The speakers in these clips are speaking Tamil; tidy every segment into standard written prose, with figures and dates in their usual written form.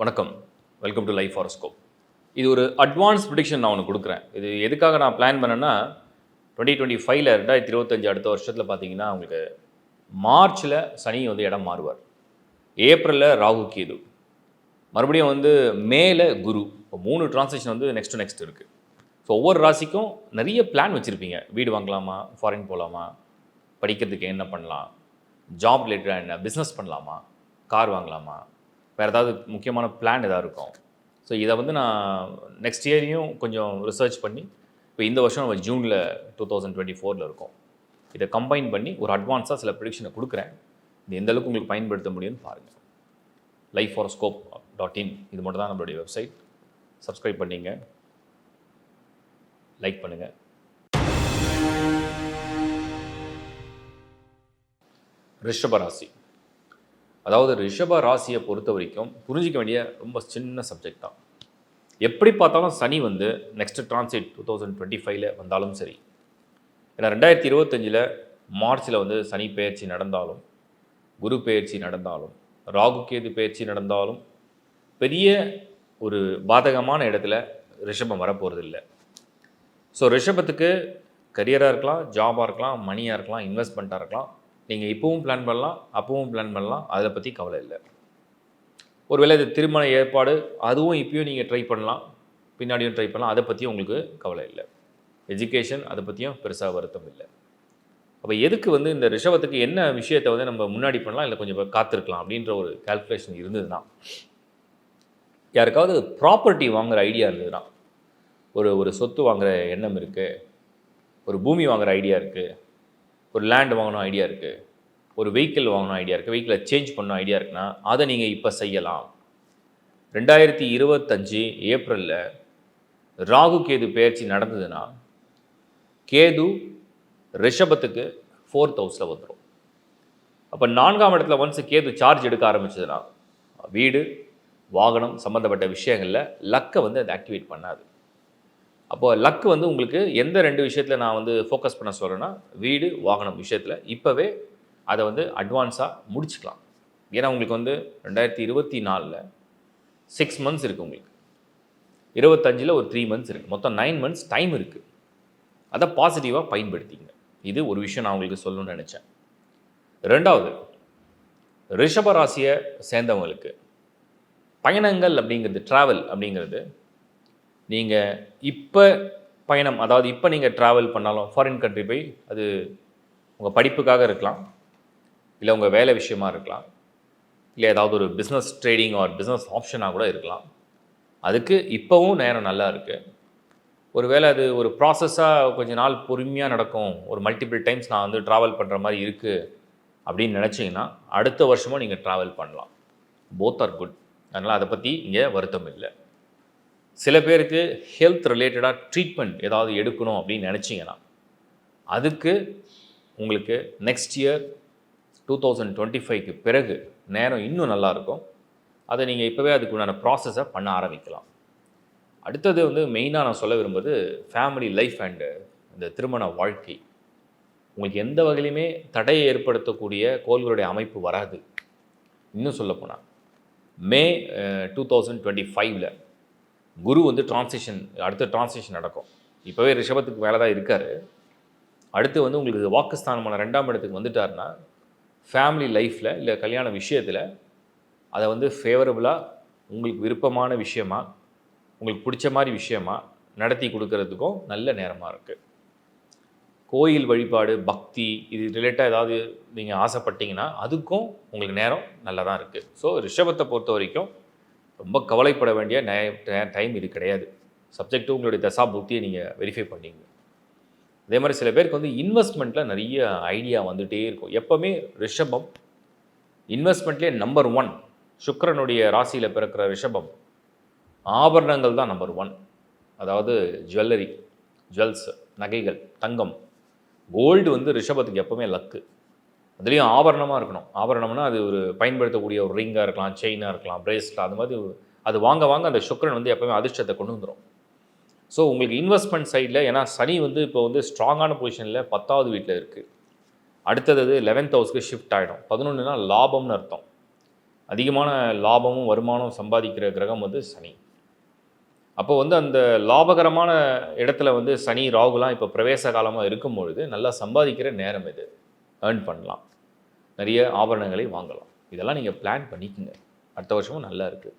வணக்கம். Welcome to life horoscope. இது ஒரு அட்வான்ஸ் ப்ரிடிக்ஷன் நான் ஒன்று கொடுக்குறேன். இது எதுக்காக நான் பிளான் பண்ணேன்னா 2025ல் 2025 அடுத்த வருஷத்தில் பார்த்தீங்கன்னா உங்களுக்கு மார்ச்சில் சனி வந்து இடம் மாறுவார். ஏப்ரலில் ராகு கேது, மறுபடியும் வந்து மேல குரு. இப்போ 3 டிரான்சிஷன் வந்து நெக்ஸ்ட் இருக்குது. ஸோ ஒவ்வொரு ராசிக்கும் நிறைய பிளான் வச்சுருப்பீங்க. வீடு வாங்கலாமா, ஃபாரின் போகலாமா, படிக்கிறதுக்கு என்ன பண்ணலாம், ஜாப் ரிலேட்டடாக என்ன, பிஸ்னஸ் பண்ணலாமா, கார் வாங்கலாமா, வேறு ஏதாவது முக்கியமான பிளான் எதாவது இருக்கும். ஸோ இதை வந்து நான் நெக்ஸ்ட் இயரையும் கொஞ்சம் ரிசர்ச் பண்ணி இப்போ இந்த வருஷம் நம்ம ஜூனில் 2024 இருக்கோம். இதை கம்பைன் பண்ணி ஒரு அட்வான்ஸாக சில ப்ரிடிக்ஷனை கொடுக்குறேன். இது எந்த அளவுக்கு உங்களுக்கு பயன்படுத்த முடியும்னு பாருங்கள். lifehoroscope.in இது மட்டும் தான் நம்மளுடைய வெப்சைட். சப்ஸ்கிரைப் பண்ணிங்க, லைக் பண்ணுங்கள். ரிஷப ராசி, அதாவது ரிஷப ராசியை பொறுத்த வரைக்கும் புரிஞ்சிக்க வேண்டிய ரொம்ப சின்ன சப்ஜெக்ட் தான். எப்படி பார்த்தாலும் சனி வந்து நெக்ஸ்ட் டிரான்சிட் 2025ல் வந்தாலும் சரி, ஏன்னா 2025 மார்ச்சில் வந்து சனி பெயர்ச்சி நடந்தாலும், குரு பெயர்ச்சி நடந்தாலும், ராகு கேது பெயர்ச்சி நடந்தாலும் பெரிய ஒரு பாதகமான இடத்துல ரிஷபம் வரப்போகிறது இல்லை. ஸோ ரிஷபத்துக்கு கரியராக இருக்கலாம், ஜாபாக இருக்கலாம், மணியாக இருக்கலாம், இன்வெஸ்ட்மெண்ட்டாக இருக்கலாம். நீங்கள் இப்போவும் பிளான் பண்ணலாம், அப்பவும் பிளான் பண்ணலாம், அதை பற்றி கவலை இல்லை. ஒருவேளை இது திருமண ஏற்பாடு, அதுவும் இப்போயும் நீங்கள் ட்ரை பண்ணலாம், பின்னாடியும் ட்ரை பண்ணலாம், அதை பற்றியும் உங்களுக்கு கவலை இல்லை. எஜுகேஷன், அதை பற்றியும் பெருசாக வருத்தம் இல்லை. அப்போ எதுக்கு வந்து இந்த ரிஷபத்துக்கு என்ன விஷயத்தை வந்து நம்ம முன்னாடி பண்ணலாம், இல்லை கொஞ்சம் காத்திருக்கலாம் அப்படின்ற ஒரு கால்குலேஷன் இருந்ததுன்னா, யாருக்காவது ப்ராப்பர்ட்டி வாங்குகிற ஐடியா இருந்ததுன்னா, ஒரு சொத்து வாங்குகிற எண்ணம் இருக்குது, ஒரு பூமி வாங்குகிற ஐடியா இருக்குது, ஒரு லேண்ட் வாங்கணும் ஐடியா இருக்குது, ஒரு வெஹிக்கிள் வாங்கணும் ஐடியா இருக்குது, வெஹிக்கிளை சேஞ்ச் பண்ணணும் ஐடியா இருக்குன்னா அதை நீங்கள் இப்போ செய்யலாம். 2025 ஏப்ரலில் ராகு கேது பெயர்ச்சி நடந்ததுன்னா கேது ரிஷபத்துக்கு 4th ஹவுஸில் வந்துடும். அப்போ 4ஆம் இடத்துல ஒன்ஸ் கேது சார்ஜ் எடுக்க ஆரம்பிச்சதுன்னா வீடு வாகனம் சம்மந்தப்பட்ட விஷயங்களில் லக்கை வந்து அதை ஆக்டிவேட் பண்ணாது. அப்போது லக்கு வந்து உங்களுக்கு எந்த 2 விஷயத்தில் நான் வந்து ஃபோக்கஸ் பண்ண சொல்கிறேன்னா, வீடு வாகனம் விஷயத்தில் இப்போவே அதை வந்து அட்வான்ஸாக முடிச்சுக்கலாம். ஏன்னா உங்களுக்கு வந்து 2024ல் 6 மந்த்ஸ் இருக்குது, உங்களுக்கு 25ல் ஒரு 3 மந்த்ஸ் இருக்குது, மொத்தம் 9 மந்த்ஸ் டைம் இருக்குது. அதை பாசிட்டிவாக பயன்படுத்திங்க. இது ஒரு விஷயம் நான் உங்களுக்கு சொல்லணும்னு நினச்சேன். 2வது, ரிஷப ராசியை சேர்ந்தவங்களுக்கு பயணங்கள் அப்படிங்கிறது, ட்ராவல் அப்படிங்கிறது, நீங்கள் இப்போ பயணம், அதாவது இப்போ நீங்கள் ட்ராவல் பண்ணாலும் ஃபாரின் கண்ட்ரி போய், அது உங்கள் படிப்புக்காக இருக்கலாம், இல்லை உங்கள் வேலை விஷயமா இருக்கலாம், இல்லை ஏதாவது ஒரு பிஸ்னஸ் ட்ரேடிங் ஆர் பிஸ்னஸ் ஆப்ஷனாக கூட இருக்கலாம். அதுக்கு இப்போவும் நேரம் நல்லா இருக்குது. ஒரு வேளை அது ஒரு ப்ராசஸாக கொஞ்சம் நாள் பொறுமையாக நடக்கும், ஒரு மல்டிபிள் டைம்ஸ் நான் வந்து ட்ராவல் பண்ணுற மாதிரி இருக்குது அப்படின்னு நினச்சிங்கன்னா அடுத்த வருஷமும் நீங்கள் ட்ராவல் பண்ணலாம். Both are good. அதனால் அதை பற்றி இங்கே வருத்தம் இல்லை. சில பேருக்கு ஹெல்த் ரிலேட்டடாக ட்ரீட்மெண்ட் ஏதாவது எடுக்கணும் அப்படின்னு நினச்சிங்கன்னா அதுக்கு உங்களுக்கு நெக்ஸ்ட் இயர் 2025க்கு பிறகு நேரம் இன்னும் நல்லாயிருக்கும். அதை நீங்கள் இப்போவே அதுக்குண்டான ப்ராசஸை பண்ண ஆரம்பிக்கலாம். அடுத்தது வந்து மெயினாக நான் சொல்ல விரும்புவது ஃபேமிலி லைஃப் அண்டு இந்த திருமண வாழ்க்கை. உங்களுக்கு எந்த வகையிலுமே தடையை ஏற்படுத்தக்கூடிய கோள்களுடைய அமைப்பு வராது. இன்னும் சொல்லப்போனால் மே 2025ல் குரு வந்து அடுத்த டிரான்சிஷன் நடக்கும். இப்போவே ரிஷபத்துக்கு மேலே தான் இருக்கார். அடுத்து வந்து உங்களுக்கு வாக்குஸ்தானமான 2ஆம் இடத்துக்கு வந்துட்டார்னா ஃபேமிலி லைஃப்பில் இல்லை கல்யாண விஷயத்தில் அதை வந்து ஃபேவரபுளாக உங்களுக்கு விருப்பமான விஷயமா, உங்களுக்கு பிடிச்ச மாதிரி விஷயமா நடத்தி கொடுக்கறதுக்கும் நல்ல நேரமாக இருக்குது. கோயில் வழிபாடு, பக்தி, இது ரிலேட்டாக ஏதாவது நீங்கள் ஆசைப்பட்டீங்கன்னா அதுக்கும் உங்களுக்கு நேரம் நல்லா தான் இருக்குது. ஸோ ரிஷபத்தை பொறுத்த வரைக்கும் ரொம்ப கவலைப்பட வேண்டிய டைம் இது கிடையாது. சப்ஜெக்ட்டு உங்களுடைய தசா புக்தியை நீங்கள் வெரிஃபை பண்ணிங்க. அதே மாதிரி சில பேருக்கு வந்து இன்வெஸ்ட்மெண்ட்டில் நிறைய ஐடியா வந்துகிட்டே இருக்கும். எப்போவுமே ரிஷபம் இன்வெஸ்ட்மெண்ட்லேயே நம்பர் 1. சுக்கிரனுடைய ராசியில் பிறக்கிற ரிஷபம் ஆபரணங்கள் தான் நம்பர் 1. அதாவது ஜுவல்ஸ், நகைகள், தங்கம், கோல்டு வந்து ரிஷபத்துக்கு எப்போவுமே லக்கு. அதுலேயும் ஆபரணமாக இருக்கணும். ஆபரணம்னா அது ஒரு பயன்படுத்தக்கூடிய ஒரு ரிங்காக இருக்கலாம், செயினாக இருக்கலாம், பிரேஸ்லெட், அது மாதிரி அது வாங்க அந்த சுக்கிரன் வந்து எப்போவுமே அதிர்ஷ்டத்தை கொண்டு வந்துடும். ஸோ உங்களுக்கு இன்வெஸ்ட்மெண்ட் சைடில், ஏன்னா சனி வந்து இப்போ வந்து ஸ்ட்ராங்கான பொசிஷனில் 10வது வீட்டில் இருக்குது. அடுத்தது 11th ஹவுஸ்க்கு ஷிஃப்ட் ஆகிடும். 11னா லாபம்னு அர்த்தம். அதிகமான லாபமும் வருமானம் சம்பாதிக்கிற கிரகம் வந்து சனி. அப்போ வந்து அந்த லாபகரமான இடத்துல வந்து சனி ராகுலாம் இப்போ பிரவேச காலமாக இருக்கும்பொழுது நல்லா சம்பாதிக்கிற நேரம் இது. ஏர்ன் பண்ணலாம், நிறைய ஆபரணங்களை வாங்கலாம். இதெல்லாம் நீங்கள் பிளான் பண்ணிக்கோங்க. அடுத்த வருஷமும் நல்லா இருக்குது.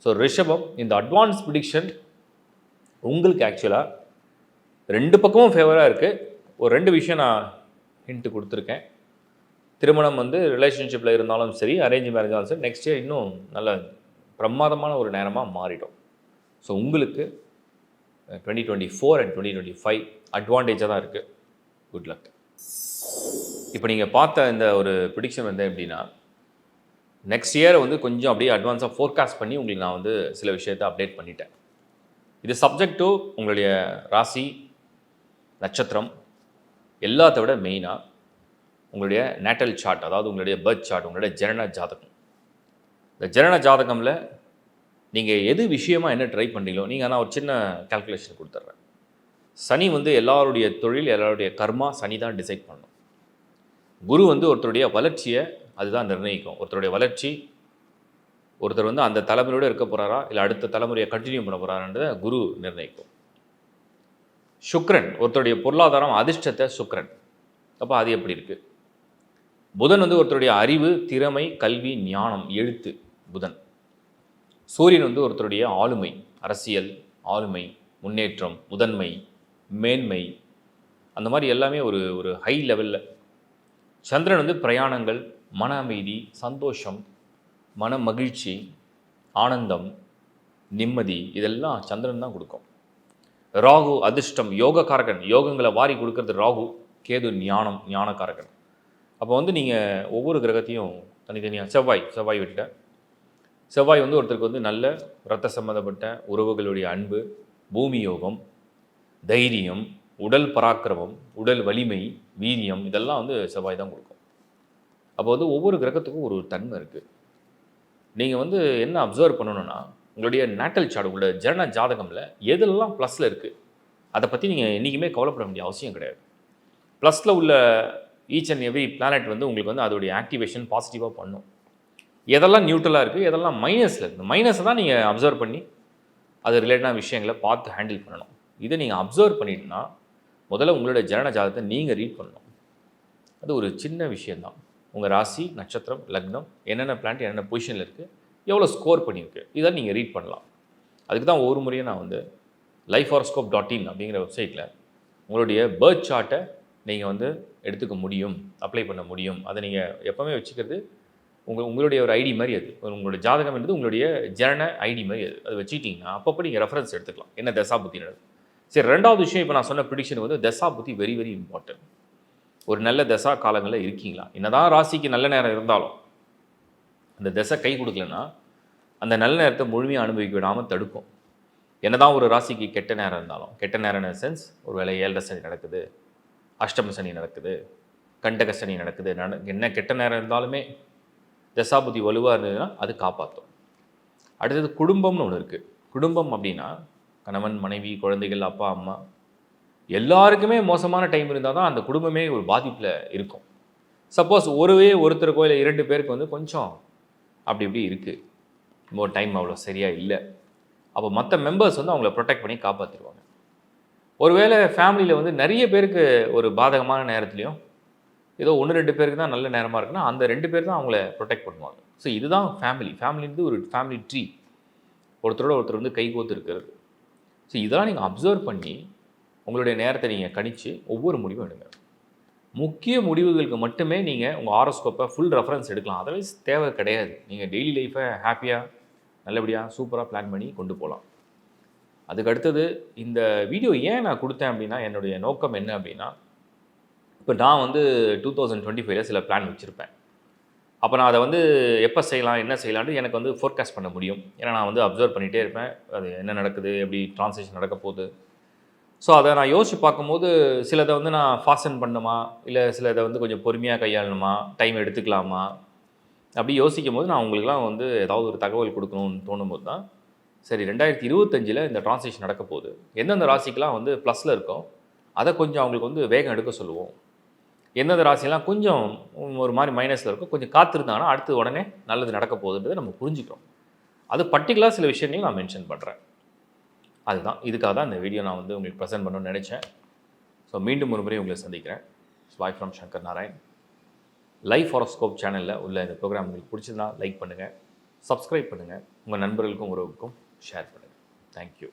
ஸோ ரிஷபம், இந்த அட்வான்ஸ் ப்ரிடிக்ஷன் உங்களுக்கு ஆக்சுவலாக 2 பக்கமும் ஃபேவராக இருக்குது. ஒரு 2 விஷயம் நான் ஹிண்ட்டு கொடுத்துருக்கேன். திருமணம் வந்து ரிலேஷன்ஷிப்பில் இருந்தாலும் சரி, அரேஞ்ச் மேரேஜ் இருந்தாலும் சரி, நெக்ஸ்ட் இயர் இன்னும் நல்ல பிரமாதமான ஒரு நேரமாக மாறிடும். ஸோ உங்களுக்கு 2024 அண்ட் 2025 அட்வான்டேஜாக தான் இருக்குது. Good luck. இப்போ நீங்கள் பார்த்த இந்த ஒரு ப்ரிடிக்ஷன் வந்து எப்படின்னா, நெக்ஸ்ட் இயர் வந்து கொஞ்சம் அப்படியே அட்வான்ஸாக ஃபோர்காஸ்ட் பண்ணி உங்களுக்கு நான் வந்து சில விஷயத்தை அப்டேட் பண்ணிட்டேன். இது சப்ஜெக்ட் டு உங்களுடைய ராசி, நட்சத்திரம், எல்லாத்த விட மெயினாக உங்களுடைய நேட்டல் சார்ட், அதாவது உங்களுடைய பர்த் சார்ட், உங்களுடைய ஜனன ஜாதகம். இந்த ஜனன ஜாதகமில் நீங்கள் எது விஷயமாக என்ன ட்ரை பண்ணுறீங்களோ, நீங்கள் நான் ஒரு சின்ன கால்குலேஷன் கொடுத்துட்றேன். சனி வந்து எல்லாருடைய தொழில், எல்லாருடைய கர்மா சனி தான் டிசைட் பண்ணணும். குரு வந்து ஒருத்தருடைய வளர்ச்சியை அதுதான் நிர்ணயிக்கும். ஒருத்தருடைய வளர்ச்சி, ஒருத்தர் வந்து அந்த தலைமுறையோடு இருக்க போகிறாரா இல்லை அடுத்த தலைமுறையை கண்டினியூ பண்ண போகிறாருன்றதை குரு நிர்ணயிக்கும். சுக்ரன், ஒருத்தருடைய பொருளாதாரம், அதிர்ஷ்டத்தை சுக்ரன். அப்போ அது எப்படி இருக்குது? புதன் வந்து ஒருத்தருடைய அறிவு, திறமை, கல்வி, ஞானம், எழுத்து புதன். சூரியன் வந்து ஒருத்தருடைய ஆளுமை, அரசியல், ஆளுமை, முன்னேற்றம், முதன்மை, மேன்மை, அந்த மாதிரி எல்லாமே ஒரு ஒரு ஹை லெவலில். சந்திரன் வந்து பிரயாணங்கள், மன அமைதி, சந்தோஷம், மன மகிழ்ச்சி, ஆனந்தம், நிம்மதி, இதெல்லாம் சந்திரன் தான் கொடுக்கும். ராகு அதிர்ஷ்டம், யோகக்காரகன், யோகங்களை வாரி கொடுக்கறது ராகு. கேது ஞானம், ஞானக்காரகன். அப்போ வந்து நீங்கள் ஒவ்வொரு கிரகத்தையும் தனித்தனியாக, செவ்வாய் விட்டுட்டேன். செவ்வாய் வந்து ஒருத்தருக்கு வந்து நல்ல இரத்த சம்மந்தப்பட்ட உறவுகளுடைய அன்பு, பூமி யோகம், தைரியம், உடல் பராக்கிரமம், உடல் வலிமை, வீரியம், இதெல்லாம் வந்து செவ்வாய் தான் கொடுக்கும். அப்போ வந்து ஒவ்வொரு கிரகத்துக்கும் ஒரு தன்மை இருக்குது. நீங்கள் வந்து என்ன அப்சர்வ் பண்ணணுன்னா, உங்களுடைய நேட்டல் சார்ட், உங்களுடைய ஜனன ஜாதகமில் எதெல்லாம் ப்ளஸில் இருக்குது அதை பற்றி நீங்கள் என்றைக்குமே கவலைப்பட வேண்டிய அவசியம் கிடையாது. ப்ளஸில் உள்ள ஈச் அண்ட் எவ்ரி பிளானட் வந்து உங்களுக்கு வந்து அதோடைய ஆக்டிவேஷன் பாசிட்டிவாக பண்ணும். எதெல்லாம் நியூட்ரலாக இருக்குது, எதெல்லாம் மைனஸில் இருக்குது, மைனஸை தான் நீங்கள் அப்சர்வ் பண்ணி அது ரிலேட்டடான விஷயங்களை பார்த்து ஹேண்டில் பண்ணணும். இதை நீங்கள் அப்சர்வ் பண்ணிட்டுனா முதல்ல உங்களுடைய ஜனன ஜாதகத்தை நீங்கள் ரீட் பண்ணணும். அது ஒரு சின்ன விஷயந்தான். உங்கள் ராசி, நட்சத்திரம், லக்னம், என்னென்ன பிளான்ட் என்னென்ன பொசிஷனில் இருக்குது, எவ்வளோ ஸ்கோர் பண்ணியிருக்கு, இதை நீங்கள் ரீட் பண்ணலாம். அதுக்கு தான் ஒவ்வொரு முறையும் நான் வந்து lifehoroscope.in அப்படிங்கிற வெப்சைட்டில் உங்களுடைய பர்த் சார்ட்டை நீங்கள் வந்து எடுத்துக்க முடியும், அப்ளை பண்ண முடியும். அதை நீங்கள் எப்போவுமே வச்சுக்கிறது உங்களுடைய ஒரு ஐடி மாதிரி. அது உங்களோட ஜாதகம் என்பது உங்களுடைய ஜனன ஐடி மாதிரி. அது வச்சுக்கிட்டிங்கன்னா அப்பப்போ நீங்கள் ரெஃபரன்ஸ் எடுத்துக்கலாம், என்ன தசா புத்தி நடக்குது. சரி, 2வது விஷயம், இப்போ நான் சொன்ன ப்ரிடிக்ஷன் வந்து தசா புத்தி வெரி வெரி இம்பார்ட்டன்ட். ஒரு நல்ல தசா காலங்களில் இருக்கீங்களா? என்னதான் ராசிக்கு நல்ல நேரம் இருந்தாலும் அந்த தசை கை கொடுக்கலன்னா அந்த நல்ல நேரத்தை முழுமையாக அனுபவிக்க விடாமல் தடுக்கும். என்னதான் ஒரு ராசிக்கு கெட்ட நேரம் இருந்தாலும், கெட்ட நேரம் சென்ஸ், ஒரு வேளை 7 சனி நடக்குது, அஷ்டம சனி நடக்குது, கண்டக சனி நடக்குது, என்ன கெட்ட நேரம் இருந்தாலுமே தசாபுத்தி வலுவாக இருந்ததுன்னா அது காப்பாற்றும். அடுத்தது குடும்பம்னு ஒன்று இருக்குது. குடும்பம் அப்படின்னா கணவன், மனைவி, குழந்தைகள், அப்பா, அம்மா எல்லாருக்குமே மோசமான டைம் இருந்தால் தான் அந்த குடும்பமே ஒரு பாதிப்பில் இருக்கும். சப்போஸ் ஒருத்தருக்கோ இல்லை 2 பேருக்கு வந்து கொஞ்சம் அப்படி இப்படி இருக்குது, இன்னொரு டைம் அவ்வளோ சரியாக இல்லை, அப்போ மற்ற மெம்பர்ஸ் வந்து அவங்கள ப்ரொடெக்ட் பண்ணி காப்பாற்றிடுவாங்க. ஒருவேளை ஃபேமிலியில் வந்து நிறைய பேருக்கு ஒரு பாதகமான நேரத்துலையும் ஏதோ 1-2 பேருக்கு தான் நல்ல நேரமாக இருக்குன்னா அந்த 2 பேர் தான் அவங்கள ப்ரொடெக்ட் பண்ணுவாங்க. ஸோ இதுதான் ஃபேமிலின்றது ஒரு ஃபேமிலி ட்ரீ, ஒருத்தரோட ஒருத்தர் வந்து கைகோத்து இருக்கிறது. ஸோ இதெல்லாம் நீங்கள் அப்சர்வ் பண்ணி உங்களுடைய நேரத்தை நீங்கள் கணித்து ஒவ்வொரு முடிவும் எடுங்க. முக்கிய முடிவுகளுக்கு மட்டுமே நீங்கள் உங்கள் ஹாரோஸ்கோப்பை ஃபுல் ரெஃபரன்ஸ் எடுக்கலாம். அதர்வைஸ் தேவை கிடையாது. நீங்கள் டெய்லி லைஃப்பை ஹாப்பியாக நல்லபடியாக சூப்பராக பிளான் பண்ணி கொண்டு போகலாம். அதுக்கு அடுத்தது இந்த வீடியோ ஏன் நான் கொடுத்தேன் அப்படின்னா, என்னுடைய நோக்கம் என்ன அப்படின்னா, இப்போ நான் வந்து 2025 சில பிளான் வச்சுருப்பேன். அப்போ நான் அதை வந்து எப்போ செய்யலாம், என்ன செய்யலான்ட்டு எனக்கு வந்து ஃபோர்காஸ்ட் பண்ண முடியும். ஏன்னா நான் வந்து அப்சர்வ் பண்ணிகிட்டே இருப்பேன், அது என்ன நடக்குது, எப்படி ட்ரான்ஸ்லேஷன் நடக்க போகுது. ஸோ அதை நான் யோசித்து பார்க்கும்போது சிலதை வந்து நான் ஃபாஸ்டன் பண்ணணுமா, இல்லை சிலதை வந்து கொஞ்சம் பொறுமையாக கையாளணுமா, டைம் எடுத்துக்கலாமா, அப்படி யோசிக்கும் போது நான் உங்களுக்குலாம் வந்து ஏதாவது ஒரு தகவல் கொடுக்கணும்னு தோணும்போது தான் சரி 2025 இந்த ட்ரான்ஸ்லேஷன் நடக்க போகுது, எந்தெந்த ராசிக்கெலாம் வந்து ப்ளஸில் இருக்கோ அதை கொஞ்சம் அவங்களுக்கு வந்து வேகம் எடுக்க சொல்லுவோம். எந்தெந்த ராசியெல்லாம் கொஞ்சம் ஒரு மாதிரி மைனஸில் இருக்கும், கொஞ்சம் காத்திருந்தாங்கன்னா அடுத்து உடனே நல்லது நடக்க போகுதுன்றதை நம்ம புரிஞ்சுக்கிறோம். அது பர்டிகுலராக சில விஷயங்கள் நான் மென்ஷன் பண்ணுறேன். அதுதான் இதுக்காக தான் இந்த வீடியோ நான் வந்து உங்களுக்கு ப்ரெசென்ட் பண்ணணும்னு நினச்சேன். ஸோ மீண்டும் ஒரு முறை உங்களை சந்திக்கிறேன். Bye from Shankar Narayan. Life horoscope சேனலில் உள்ள இந்த ப்ரோக்ராம் உங்களுக்கு பிடிச்சதுன்னா லைக் பண்ணுங்கள், சப்ஸ்கிரைப் பண்ணுங்கள், உங்கள் நண்பர்களுக்கும் உறவுக்கும் ஷேர் பண்ணுங்கள். தேங்க்யூ.